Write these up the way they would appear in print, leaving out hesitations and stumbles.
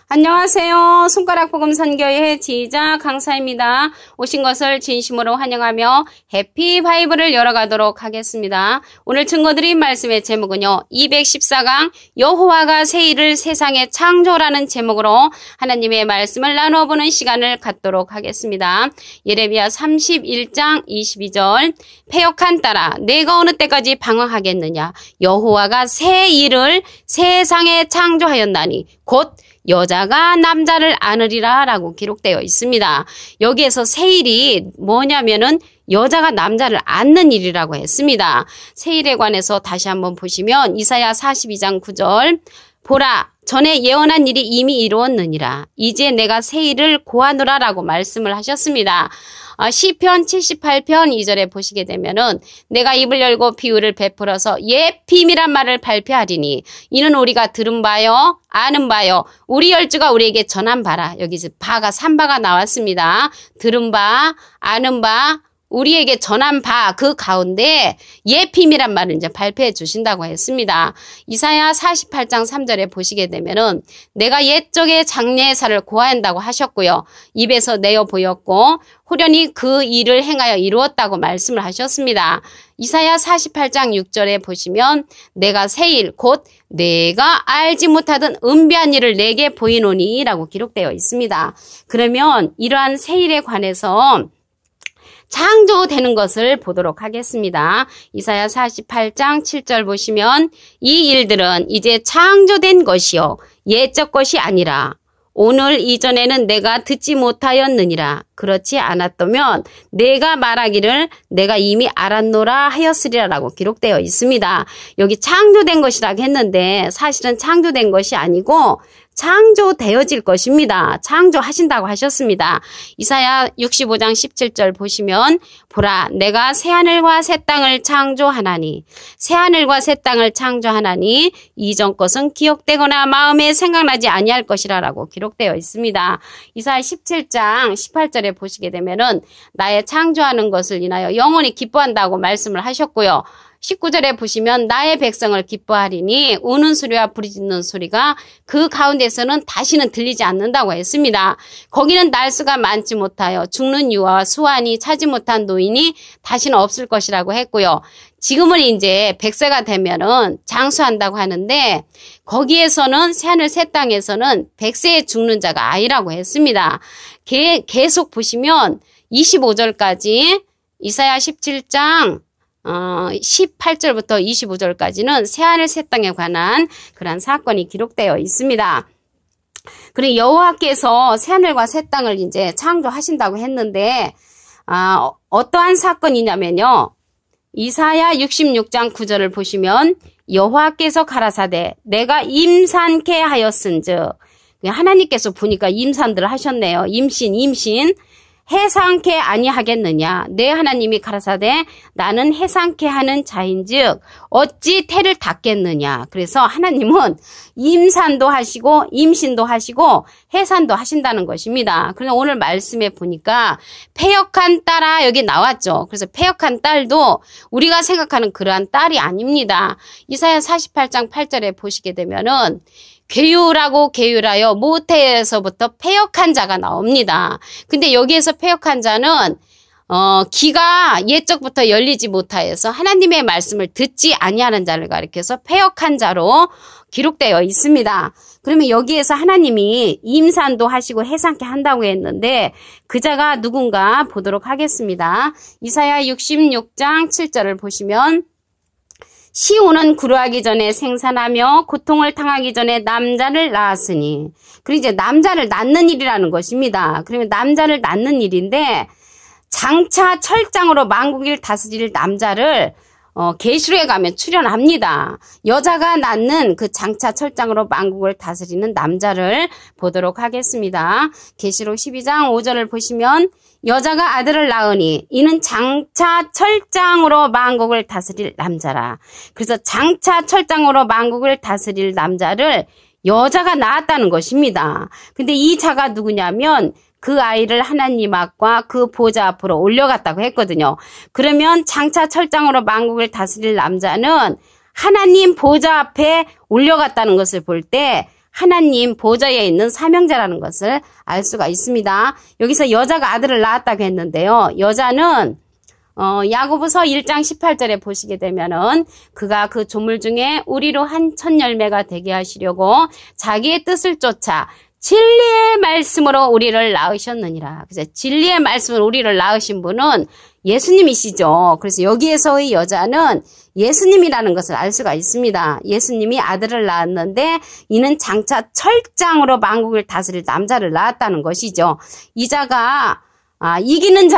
안녕하세요. 손가락 복음 선교회 지휘자 강사입니다. 오신 것을 진심으로 환영하며 해피 바이블을 열어가도록 하겠습니다. 오늘 증거드린 말씀의 제목은요. 214강 여호와가 새 일을 세상에 창조라는 제목으로 하나님의 말씀을 나눠보는 시간을 갖도록 하겠습니다. 예레미야 31장 22절 패역한 딸아 내가 어느 때까지 방황하겠느냐 여호와가 새 일을 세상에 창조하였나니 곧 여자가 남자를 안으리라 라고 기록되어 있습니다. 여기에서 새 일이 뭐냐면은 여자가 남자를 안는 일이라고 했습니다. 새 일에 관해서 다시 한번 보시면 이사야 42장 9절 보라 전에 예언한 일이 이미 이루었느니라 이제 내가 새 일을 고하노라 라고 말씀을 하셨습니다. 시편 78편 2절에 보시게 되면은 내가 입을 열고 비유를 베풀어서 옛 비밀한 말을 발표하리니 이는 우리가 들은 바요 아는 바요 우리 열주가 우리에게 전한 바라. 여기 바가 삼바가 나왔습니다. 들은 바 아는 바 우리에게 전한 바 그 가운데 옛 비밀한 말을 이제 발표해 주신다고 했습니다. 이사야 48장 3절에 보시게 되면은 내가 옛적의 장래사를 고하한다고 하셨고요. 입에서 내어 보였고 호련히 그 일을 행하여 이루었다고 말씀을 하셨습니다. 이사야 48장 6절에 보시면 내가 새 일 곧 내가 알지 못하던 은비한 일을 내게 보이노니 라고 기록되어 있습니다. 그러면 이러한 새 일에 관해서 창조되는 것을 보도록 하겠습니다. 이사야 48장 7절 보시면 이 일들은 이제 창조된 것이요 옛적 것이 아니라 오늘 이전에는 내가 듣지 못하였느니라. 그렇지 않았다면 내가 말하기를 내가 이미 알았노라 하였으리라 라고 기록되어 있습니다. 여기 창조된 것이라고 했는데 사실은 창조된 것이 아니고 창조되어질 것입니다. 창조하신다고 하셨습니다. 이사야 65장 17절 보시면 보라 내가 새하늘과 새 땅을 창조하나니 새하늘과 새 땅을 창조하나니 이전 것은 기억되거나 마음에 생각나지 아니할 것이라 라고 기록되어 있습니다. 이사야 17장 18절에 보시게 되면은 나의 창조하는 것을 인하여 영원히 기뻐한다고 말씀을 하셨고요. 19절에 보시면 나의 백성을 기뻐하리니 우는 소리와 부르짖는 소리가 그 가운데서는 다시는 들리지 않는다고 했습니다. 거기는 날수가 많지 못하여 죽는 유아와 수완이 차지 못한 노인이 다시는 없을 것이라고 했고요. 지금은 이제 100세가 되면은 장수한다고 하는데 거기에서는 새하늘 새 땅에서는 100세에 죽는 자가 아니라고 했습니다. 계속 보시면 25절까지 이사야 17장 18절부터 25절까지는 새하늘 새 땅에 관한 그런 사건이 기록되어 있습니다. 그리고 여호와께서 새하늘과 새 땅을 이제 창조하신다고 했는데 어떠한 사건이냐면요. 이사야 66장 9절을 보시면 여호와께서 가라사대 내가 임산케 하였은즉 하나님께서 보니까 임산들을 하셨네요. 임신 해상케 아니하겠느냐 내 하나님이 가라사대 나는 해상케 하는 자인즉 어찌 태를 닫겠느냐. 그래서 하나님은 임산도 하시고 임신도 하시고 해산도 하신다는 것입니다. 그래서 오늘 말씀에 보니까 패역한 딸아 여기 나왔죠. 그래서 패역한 딸도 우리가 생각하는 그러한 딸이 아닙니다. 이사야 48장 8절에 보시게 되면은 괴유라고 괴유라여 모태에서부터 패역한 자가 나옵니다. 근데 여기에서 패역한 자는 귀가 옛적부터 열리지 못하여서 하나님의 말씀을 듣지 아니하는 자를 가리켜서 패역한 자로 기록되어 있습니다. 그러면 여기에서 하나님이 임산도 하시고 해산케 한다고 했는데 그 자가 누군가 보도록 하겠습니다. 이사야 66장 7절을 보시면 시온은 구루하기 전에 생산하며 고통을 당하기 전에 남자를 낳았으니 그리고 이제 남자를 낳는 일이라는 것입니다. 그러면 남자를 낳는 일인데 장차 철장으로 만국을 다스릴 남자를 계시록에 가면 출현합니다. 여자가 낳는 그 장차 철장으로 만국을 다스리는 남자를 보도록 하겠습니다. 계시록 12장 5절을 보시면 여자가 아들을 낳으니 이는 장차 철장으로 만국을 다스릴 남자라. 그래서 장차 철장으로 만국을 다스릴 남자를 여자가 낳았다는 것입니다. 근데 이 자가 누구냐면 그 아이를 하나님 앞과 그 보좌 앞으로 올려갔다고 했거든요. 그러면 장차 철장으로 만국을 다스릴 남자는 하나님 보좌 앞에 올려갔다는 것을 볼 때 하나님 보좌에 있는 사명자라는 것을 알 수가 있습니다. 여기서 여자가 아들을 낳았다고 했는데요. 여자는 야고보서 1장 18절에 보시게 되면은 그가 그 조물 중에 우리로 한 첫 열매가 되게 하시려고 자기의 뜻을 쫓아 진리의 말씀으로 우리를 낳으셨느니라. 그래서 진리의 말씀으로 우리를 낳으신 분은 예수님이시죠. 그래서 여기에서의 여자는 예수님이라는 것을 알 수가 있습니다. 예수님이 아들을 낳았는데 이는 장차 철장으로 만국을 다스릴 남자를 낳았다는 것이죠. 이 자가 이기는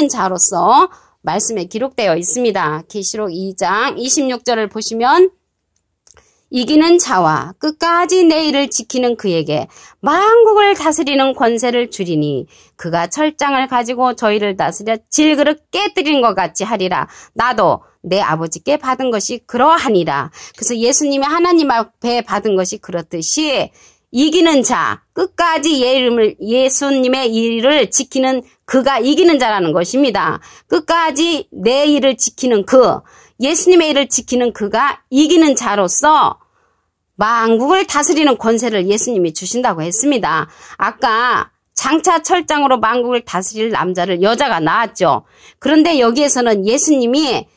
자로서 말씀에 기록되어 있습니다. 계시록 2장 26절을 보시면 이기는 자와 끝까지 내 일을 지키는 그에게 만국을 다스리는 권세를 주리니 그가 철장을 가지고 저희를 다스려 질그릇 깨뜨린 것 같이 하리라. 나도 내 아버지께 받은 것이 그러하니라. 그래서 예수님이 하나님 앞에 받은 것이 그렇듯이 이기는 자, 끝까지 예수님의 일을 지키는 그가 이기는 자라는 것입니다. 끝까지 내 일을 지키는 예수님의 일을 지키는 그가 이기는 자로서 만국을 다스리는 권세를 예수님이 주신다고 했습니다. 아까 장차 철장으로 만국을 다스릴 남자를 여자가 낳았죠. 그런데 여기에서는 예수님이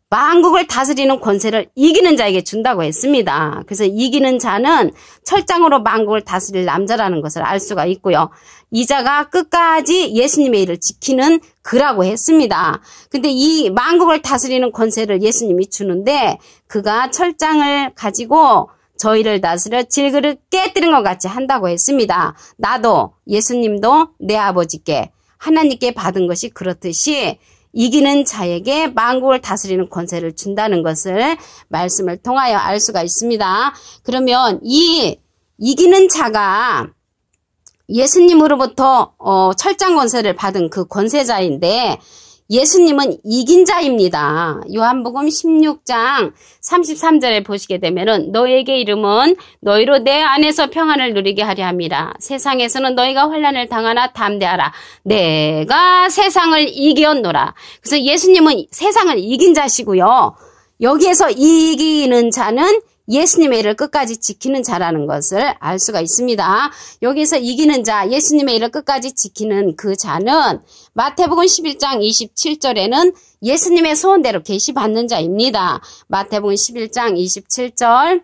만국을 다스리는 권세를 이기는 자에게 준다고 했습니다. 그래서 이기는 자는 철장으로 만국을 다스릴 남자라는 것을 알 수가 있고요. 이 자가 끝까지 예수님의 일을 지키는 그라고 했습니다. 근데 이 만국을 다스리는 권세를 예수님이 주는데 그가 철장을 가지고 저희를 다스려 질그릇 깨뜨린 것 같이 한다고 했습니다. 나도 예수님도 내 아버지께 하나님께 받은 것이 그렇듯이 이기는 자에게 만국을 다스리는 권세를 준다는 것을 말씀을 통하여 알 수가 있습니다. 그러면 이 이기는 자가 예수님으로부터 철장 권세를 받은 그 권세자인데 예수님은 이긴 자입니다. 요한복음 16장 33절에 보시게 되면은 너에게 이름은 너희로 내 안에서 평안을 누리게 하려 함이라. 세상에서는 너희가 환난을 당하나 담대하라. 내가 세상을 이겼노라. 그래서 예수님은 세상을 이긴 자시고요. 여기에서 이기는 자는 예수님의 일을 끝까지 지키는 자라는 것을 알 수가 있습니다. 여기서 이기는 자, 예수님의 일을 끝까지 지키는 그 자는 마태복음 11장 27절에는 예수님의 소원대로 계시받는 자입니다. 마태복음 11장 27절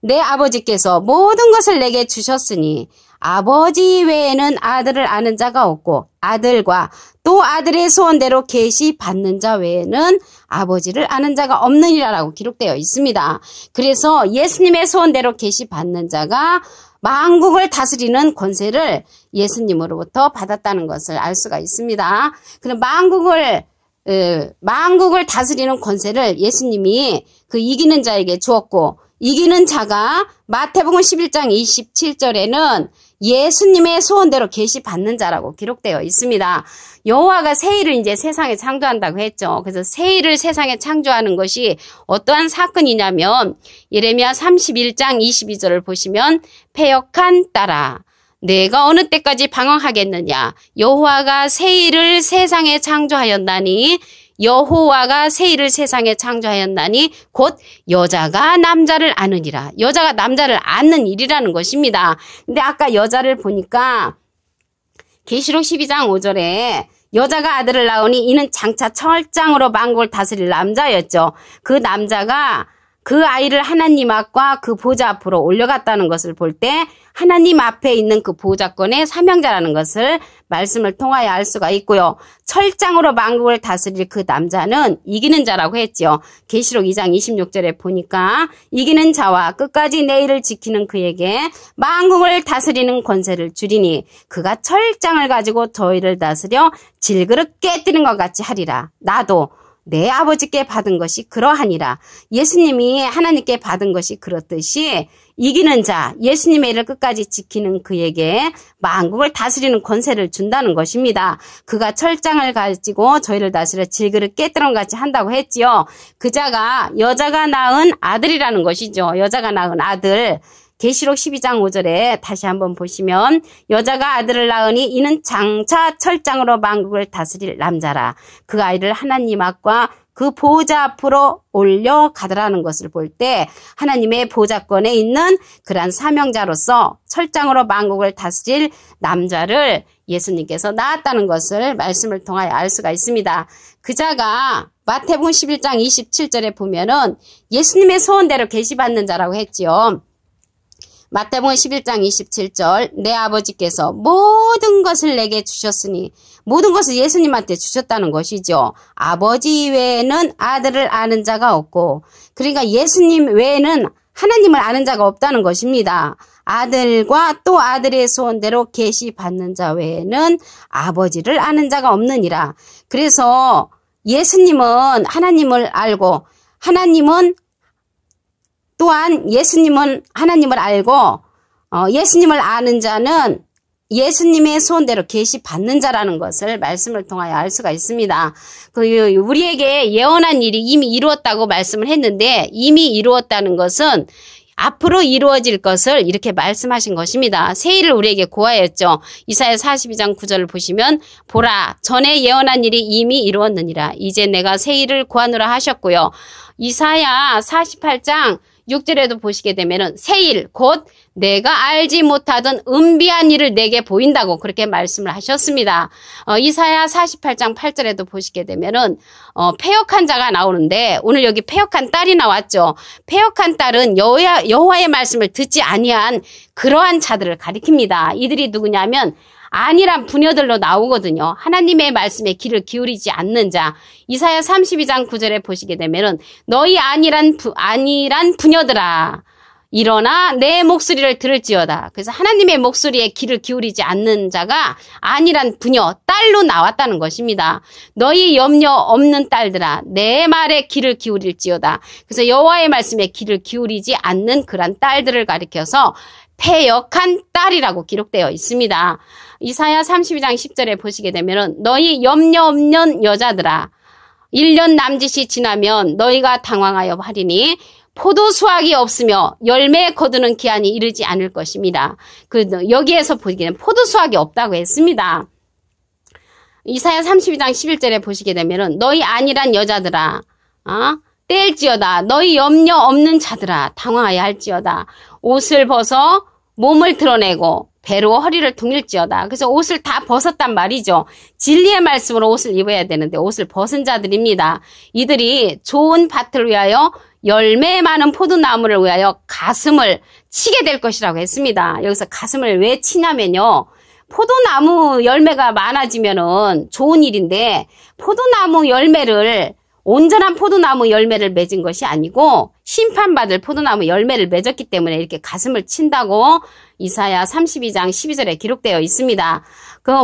내 아버지께서 모든 것을 내게 주셨으니 아버지 외에는 아들을 아는 자가 없고 아들과 또 아들의 소원대로 계시받는 자 외에는 아버지를 아는 자가 없느니라라고 기록되어 있습니다. 그래서 예수님의 소원대로 계시받는 자가 만국을 다스리는 권세를 예수님으로부터 받았다는 것을 알 수가 있습니다. 그럼 만국을 다스리는 권세를 예수님이 그 이기는 자에게 주었고 이기는 자가 마태복음 11장 27절에는 예수님의 소원대로 계시받는 자라고 기록되어 있습니다. 여호와가 새 일을 이제 세상에 창조한다고 했죠. 그래서 새 일을 세상에 창조하는 것이 어떠한 사건이냐면 예레미야 31장 22절을 보시면 패역한 딸아 내가 어느 때까지 방황하겠느냐 여호와가 새 일을 세상에 창조하였나니 여호와가 새 일을 세상에 창조하였나니 곧 여자가 남자를 아느니라. 여자가 남자를 아는 일이라는 것입니다. 근데 아까 여자를 보니까 계시록 12장 5절에 여자가 아들을 낳으니 이는 장차 철장으로 만국을 다스릴 남자였죠. 그 남자가 그 아이를 하나님 앞과 그 보좌 앞으로 올려갔다는 것을 볼 때 하나님 앞에 있는 그 보좌권의 사명자라는 것을 말씀을 통하여 알 수가 있고요. 철장으로 만국을 다스릴 그 남자는 이기는 자라고 했죠. 계시록 2장 26절에 보니까 이기는 자와 끝까지 내 일을 지키는 그에게 만국을 다스리는 권세를 주리니 그가 철장을 가지고 저희를 다스려 질그릇 깨뜨린 것 같이 하리라. 나도 내 아버지께 받은 것이 그러하니라. 예수님이 하나님께 받은 것이 그렇듯이 이기는 자, 예수님의 일을 끝까지 지키는 그에게 만국을 다스리는 권세를 준다는 것입니다. 그가 철장을 가지고 저희를 다스려 질그릇 깨뜨린 것 같이 한다고 했지요. 그 자가 여자가 낳은 아들이라는 것이죠. 여자가 낳은 아들. 계시록 12장 5절에 다시 한번 보시면 여자가 아들을 낳으니 이는 장차 철장으로 만국을 다스릴 남자라. 그 아이를 하나님 앞과 그 보좌 앞으로 올려가더라는 것을 볼 때 하나님의 보좌권에 있는 그러한 사명자로서 철장으로 만국을 다스릴 남자를 예수님께서 낳았다는 것을 말씀을 통하여 알 수가 있습니다. 그자가 마태복음 11장 27절에 보면은 예수님의 소원대로 계시받는 자라고 했지요. 마태복음 11장 27절 내 아버지께서 모든 것을 내게 주셨으니 모든 것을 예수님한테 주셨다는 것이죠. 아버지 외에는 아들을 아는 자가 없고 그러니까 예수님 외에는 하나님을 아는 자가 없다는 것입니다. 아들과 또 아들의 소원대로 계시받는 자 외에는 아버지를 아는 자가 없느니라. 그래서 예수님은 하나님을 알고 하나님은 또한 예수님은 하나님을 알고 예수님을 아는 자는 예수님의 소원대로 계시받는 자라는 것을 말씀을 통하여 알 수가 있습니다. 우리에게 예언한 일이 이미 이루었다고 말씀을 했는데 이미 이루었다는 것은 앞으로 이루어질 것을 이렇게 말씀하신 것입니다. 세일을 우리에게 고하였죠. 이사야 42장 9절을 보시면 보라 전에 예언한 일이 이미 이루었느니라. 이제 내가 세일을 고하노라 하셨고요. 이사야 48장 6절에도 보시게 되면은 세일 곧 내가 알지 못하던 은비한 일을 내게 보인다고 그렇게 말씀을 하셨습니다. 이사야 48장 8절에도 보시게 되면은 패역한 자가 나오는데 오늘 여기 패역한 딸이 나왔죠. 패역한 딸은 여호와의 말씀을 듣지 아니한 그러한 자들을 가리킵니다. 이들이 누구냐면 안일한 부녀들로 나오거든요. 하나님의 말씀에 귀를 기울이지 않는 자. 이사야 32장 9절에 보시게 되면은 너희 안일한 부녀들아 일어나 내 목소리를 들을지어다. 그래서 하나님의 목소리에 귀를 기울이지 않는 자가 안일한 부녀, 딸로 나왔다는 것입니다. 너희 염려 없는 딸들아 내 말에 귀를 기울일지어다. 그래서 여호와의 말씀에 귀를 기울이지 않는 그런 딸들을 가리켜서 패역한 딸이라고 기록되어 있습니다. 이사야 32장 10절에 보시게 되면 너희 염려 없는 여자들아 1년 남짓이 지나면 너희가 당황하여 하리니 포도 수확이 없으며 열매 거두는 기한이 이르지 않을 것입니다. 여기에서 보기에는 포도 수확이 없다고 했습니다. 이사야 32장 11절에 보시게 되면 너희 안일한 여자들아 떼일지어다 너희 염려 없는 자들아 당황하여 할지어다 옷을 벗어 몸을 드러내고 배로 허리를 둥일지어다. 그래서 옷을 다 벗었단 말이죠. 진리의 말씀으로 옷을 입어야 되는데 옷을 벗은 자들입니다. 이들이 좋은 밭을 위하여 열매 많은 포도나무를 위하여 가슴을 치게 될 것이라고 했습니다. 여기서 가슴을 왜 치냐면요. 포도나무 열매가 많아지면은 좋은 일인데 포도나무 열매를 온전한 포도나무 열매를 맺은 것이 아니고 심판받을 포도나무 열매를 맺었기 때문에 이렇게 가슴을 친다고 이사야 32장 12절에 기록되어 있습니다.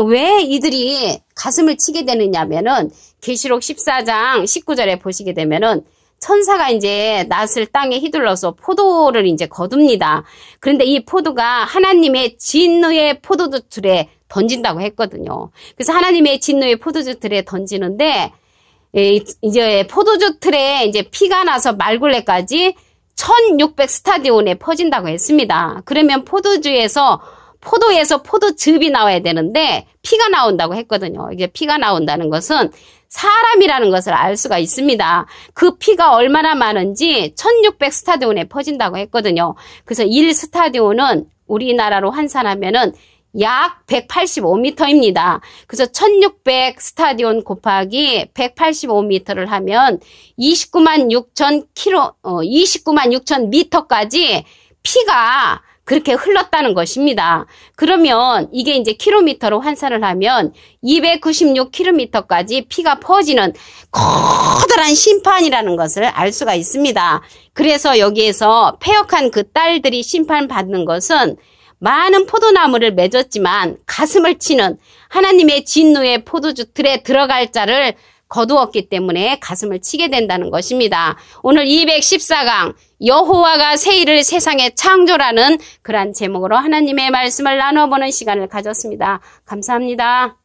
왜 이들이 가슴을 치게 되느냐면은 계시록 14장 19절에 보시게 되면은 천사가 이제 낫을 땅에 휘둘러서 포도를 이제 거둡니다. 그런데 이 포도가 하나님의 진노의 포도주 틀에 던진다고 했거든요. 그래서 하나님의 진노의 포도주 틀에 던지는데 이제 포도주 틀에 이제 피가 나서 말굴레까지 1600 스타디온에 퍼진다고 했습니다. 그러면 포도에서 포도즙이 나와야 되는데 피가 나온다고 했거든요. 이게 피가 나온다는 것은 사람이라는 것을 알 수가 있습니다. 그 피가 얼마나 많은지 1600 스타디온에 퍼진다고 했거든요. 그래서 1스타디온은 우리나라로 환산하면은 약 185m입니다. 그래서 1600 스타디온 곱하기 185m를 하면 29만 6천 미터까지 피가 그렇게 흘렀다는 것입니다. 그러면 이게 이제 킬로미터로 환산을 하면 296km까지 피가 퍼지는 커다란 심판이라는 것을 알 수가 있습니다. 그래서 여기에서 패역한 그 딸들이 심판받는 것은 많은 포도나무를 맺었지만 가슴을 치는 하나님의 진노의 포도주 틀에 들어갈 자를 거두었기 때문에 가슴을 치게 된다는 것입니다. 오늘 214강 여호와가 세일을 세상에 창조라는 그러한 제목으로 하나님의 말씀을 나눠보는 시간을 가졌습니다. 감사합니다.